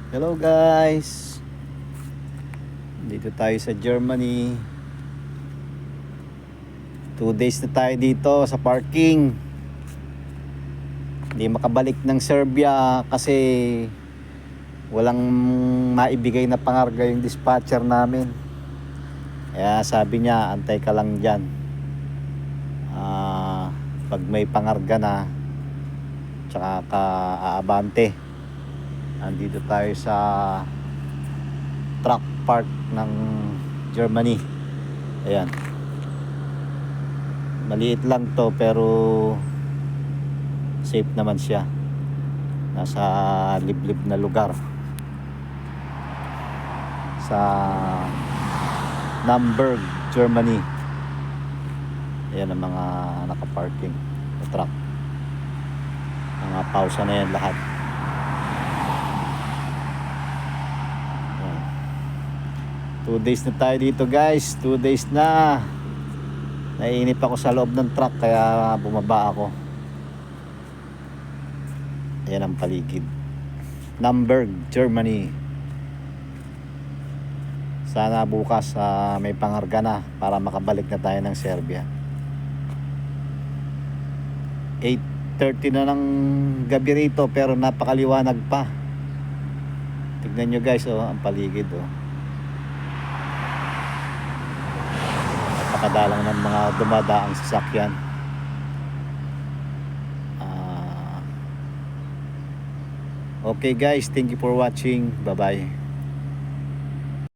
Hello guys, dito tayo sa Germany. 2 days na tayo dito sa parking. Hindi makabalik ng Serbia kasi walang maibigay na pangarga yung dispatcher namin. Kaya sabi niya, antay ka lang dyan. Pag may pangarga na, tsaka ka aabante. Andito tayo sa truck park ng Germany. Ayan, maliit lang to pero safe naman siya. Nasa liblib na lugar sa Nürnberg, Germany. Ayan ang mga nakaparking na truck. Mga pausa na yan lahat. 2 days na tayo dito guys. 2 days na. Naiinip ako sa loob ng truck kaya bumaba ako. Ayan ang paligid. Nürnberg, Germany. Sana bukas may pangarga na para makabalik na tayo ng Serbia. 8:30 na ng gabi rito pero napakaliwanag pa. Tignan nyo guys, ang paligid napakadalang ng mga dumadaang sasakyan. Okay guys, thank you for watching. Bye bye.